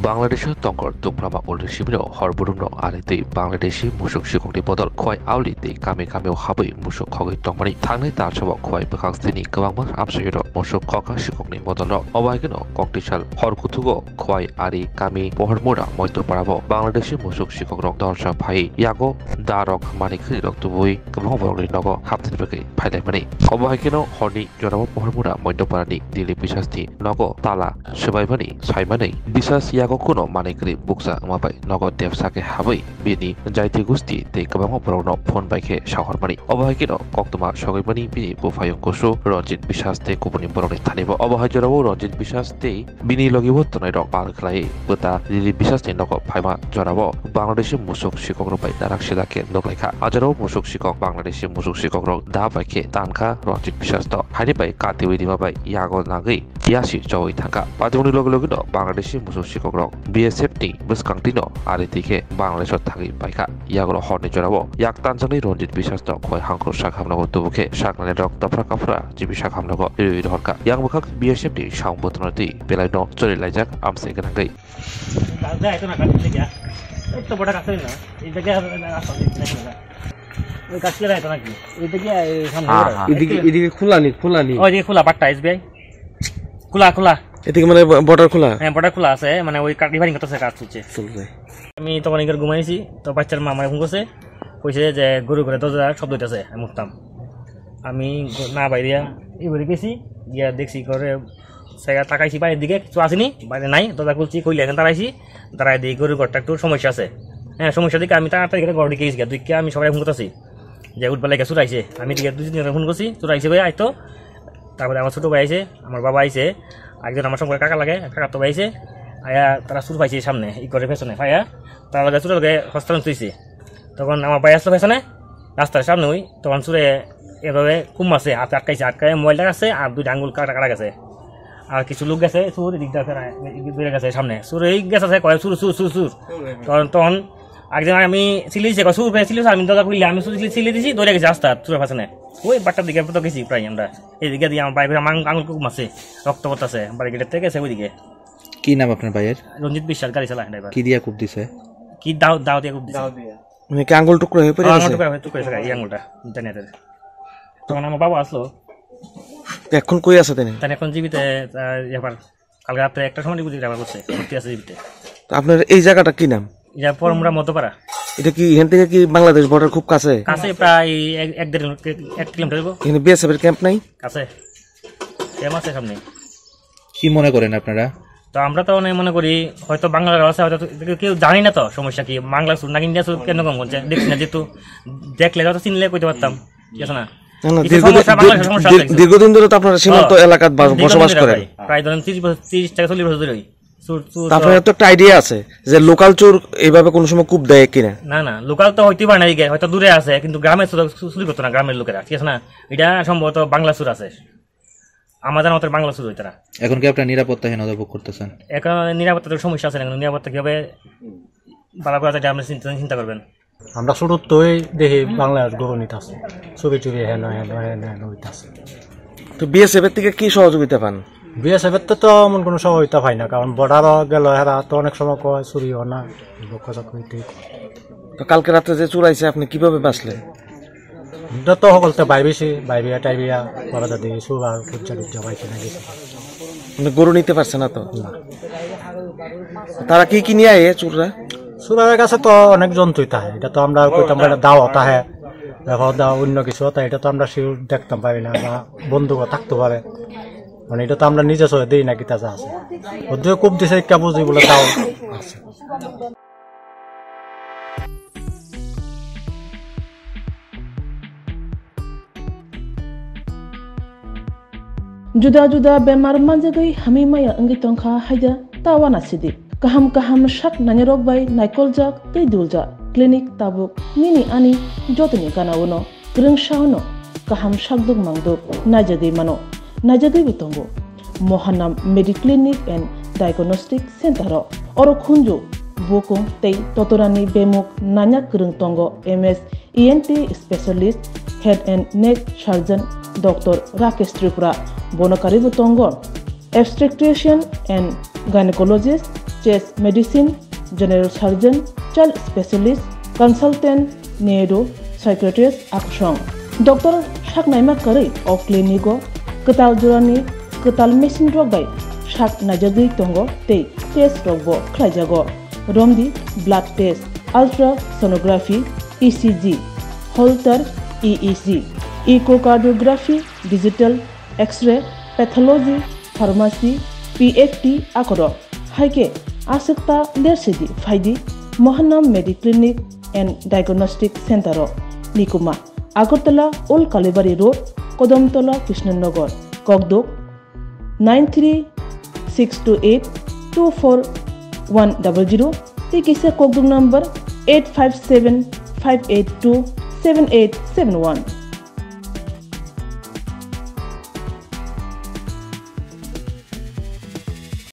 Bangladesh tongkor tukprama olresibino horburungno aletei Bangladeshi musuk sikongni bodol khwai auli tei kame habai musuk khogoi tongmani thangnai tarchabo khwai bwkhangstini kwbangma amsayiro musuk khoka sikongni bodolrok obaigeno koktisal horkuthugo khwai ari kame pohormura moitoparabo Bangladeshi musuk sikokrok dorsa phai yago darok manikhri roktubui kwbang borogni nogo haptinbeke phailai obaigeno horni jorabo pohormura moitoparani dili bisasti nogo tala sebaibani saimani bisas yago kuno manikri buksa mabai nogo devsake habai bini jaiti gusti tei kwbangma borokno phone baikhe sahormani obahaikeno koktoma sogaimani bini bufayong kusu Ranjit Biswas tei kubuni borokni thanibo obahajorabo Ranjit Biswas tei bini logibo tonairok pal khlai buta Lili Biswas ni nogo phaima jorabo Bangladeshi musuk sikokrok bai darak silake noklaikha ajaro musuk sikok Bangladeshi musuk sikokrok da baikhe tankha Ranjit Biswas to haini bai katiwi dima bai yago nagei yasi choi thangka paduni logo no Bangladeshi musuk sikokrok BSF ni bwskangtino aritike Bangladesh thagi baikha yagro horni jorabo yak tanjani Ranjit Biswas to khoi hangkro sakhamnago tubuke saknane rok dafra kafra jibi sakhamnago iri horka yang bukhak BSF ni saung botonati belaino chori laijak amse ganangai দাদা এটা না কাটতে গিয়া এত বড় কাটতে না এটা কি ওই কাটলে রাইতো নাকি এটা কি সামনে এদিকে খোলা নি ওই যে খোলা পাটটা এসবিআই খোলা এদিকে মানে বর্ডার খোলা হ্যাঁ বর্ডার খোলা আছে মানে ওই রিভারিং করতেছে কাজ হচ্ছে আমি তখন এর ঘুমাইছি তো বাচ্চার মা আমায় ফোন করছে কইছে যে গরু করে দরজা শব্দ হইতাছে আমি উঠতাম আমি না বাইরিয়া এবারে গেছি গিয়া দেখছি করে সেগা তাকাইছি বাইরের দিকে কিছু আসেনি বাইরে নাই দরজা খুলছি কইলে এখন দাঁড়াইছি দাঁড়াই দিই গরুর ঘরটা একটু সমস্যা আছে হ্যাঁ সমস্যা দিকে আমি তাড়াতাড়ি ঘর দিকে গেছি দুইকে আমি সবাই ফোন করতেছি যে উঠবেলা গিয়ে চুরাইছে আমি দিকে দুই তিনজন ফোন করছি চুরাইছে ভাই আইতো তারপরে আমার ছোটো ভাই আইছে আমার বাবা আইছে একজন আমার সঙ্গে কাকা লাগে কাকা তো ভাই আইছে আয়া তারা চুর পাইছে সামনে ই করে পেছনে ভাইয়া তার লগে চুরের লগে হস্তান্তর তুইছে তখন আমার ভাই আসলো পেছনে রাস্তার সামনে ওই তখন চুরে এভাবে কুম আছে হাতে আটকায় মোবাইলটা গেছে আর দুইটা আঙ্গুল কাটা গেছে আর কিছু লোক গেছে সুর দিকটা বেড়ে গেছে সামনে সুর এই গেছে কয় সুর তখন একজন আমি সিলিয়েছি সুর সিলিয়েছি আমি দরজা খুললে আমি সিলিয়ে দিয়েছি দৌড়ে গেছি রাস্তা চুরের পাশে ওই বাট্টার দিকে তো গেছি প্রায় আমরা এইদিকে দিয়ে আমার বাইরে আঙুল কুকুম আছে রক্ত পড়তেছে বাড়ি গেটের থেকে গেছে ওইদিকে। কি নাম আপনার ভাইয়ের? রঞ্জিত বিশ্বাস, গাড়ি চালায় ড্রাইভার। কি দিয়া কুপ দিছে? কি দাও দিয়ে কুপ দিছে। মানে কি আঙুল টুকরো হয়ে পড়ে গেছে? আঙুল টুকরো হয়ে এই আঙুলটা ইন্টারনেটের। তখন আমার বাবা আসলো। এখন কই আছে তিনি? তাই এখন জীবিতে এবার কালকে রাতে একটা সময় গুলি ড্রাইভার করছে, ভর্তি আছে জীবিতে। তো আপনার এই জায়গাটা কি নাম? এটা পরমুরা মধ্যপাড়া। এটা কি এখান থেকে কি বাংলাদেশ বর্ডার খুব কাছে? কাছে প্রায় 1 কিলোমিটার হবে। এখানে বিএসএফ এর ক্যাম্প নাই? কাছে ক্যাম্প আছে সামনে। কি মনে করেন আপনারা? তো আমরা তো মনে করি হয়তো বাংলার আছে, হয়তো কেউ জানি না তো সমস্যা কি, বাংলা সুর নাকি ইন্ডিয়া সুর কেন কম করছে দেখছি না, যেহেতু দেখলে হয়তো চিনলে কইতে পারতাম, ঠিক আছে না? দীর্ঘদিন ধরে তো আপনারা সীমান্ত এলাকায় বসবাস করেন, প্রায় ধরেন 30 থেকে 40 বছর ধরে। আপনার তো একটা আইডিয়া আছে যে লোকাল চোর এইভাবে কোন সময় কূপ দেয় কিনা? না লোকাল তো হইতে পারে না, হয়তো দূরে আছে, কিন্তু গ্রামের চুরি করতো না গ্রামের লোকেরা, ঠিক আছে না? এটা সম্ভবত বাংলা চুর আছে, আমাদের মতো বাংলা চুর হইতে না। এখন কি আপনার নিরাপত্তাহীনতা ভোগ করতেছেন? এখন নিরাপত্তার সমস্যা আছে না, নিরাপত্তা কিভাবে বাড়া করা যায় আপনি চিন্তা করবেন। আমরা শুরুর তো দেখি বাংলাদেশ গণিত আছে, ছবি চুরি হেন আছে। তো বিএসএফ এর থেকে কি সহযোগিতা পান? বিএসএফ এর তো এমন কোনো সহযোগিতা পাই না, কারণ বর্ডার গেল হেরা তো অনেক সময় কয় চুরি হয় না, তো কালকে রাতে যে চুরাইছে আপনি কিভাবে বাঁচলেন? এটা তো সকলতে বাইবেছি, বাইবিয়া টাইবিয়া বড় দাদি সুবার খুঁজা পাইছে না গেছে। মানে গরু নিতে পারছে না তো? তারা কি নিয়ে আয় চুররা? চুরের কাছে তো অনেক জন্তুই থাকে, এটা তো আমরা কইতাম দাও তাহে দাও অন্য কিছু হতা, এটা তো আমরা শিউর দেখতাম পারি না, বা বন্ধুও থাকতে পারে, মানে এটা তো আমরা নিজে চলে দিই না, কিতা যা আছে ওদের খুব দিছে একটা বুঝি বলে দাও আছে। Juda bemar manjagai hami maya angi tongkha haida tawana sidi kaham shak nanyarok bai naikolja tei dulja klinik tabuk nini ani jotni kanawono grengshawno kaham shakduk mangduk najagai butongo Mohanam Mediclinic and Diagnostic Center oro khunju bokung tei totorani bemuk nanya krung tongo MS ENT specialist head and neck surgeon Dr. Rakesh Tripura Bonokari Butongo, obstetrician and gynecologist chest medicine, general surgeon, child specialist, consultant, neuro, psychiatrist aksong. Dr. Shaknaima Kari of Clinico, Katal Jurani, Katal Machine Drug by Shak Najagi Tongo, Tay, Test Rogbo, Klajago, Romdi, blood test, ultrasonography, ECG, Holter, EEG, echocardiography, digital, X-ray, pathology, pharmacy, PFT akoro. Haike asikta lersidi faidi Mohanam Mediclinic and Diagnostic Center Nikuma Agartala Old Kalibari Road, Kodamtola, Krishnanagar, Kogdok 93628241100. Tikisa Kogdok number 857-582-7871.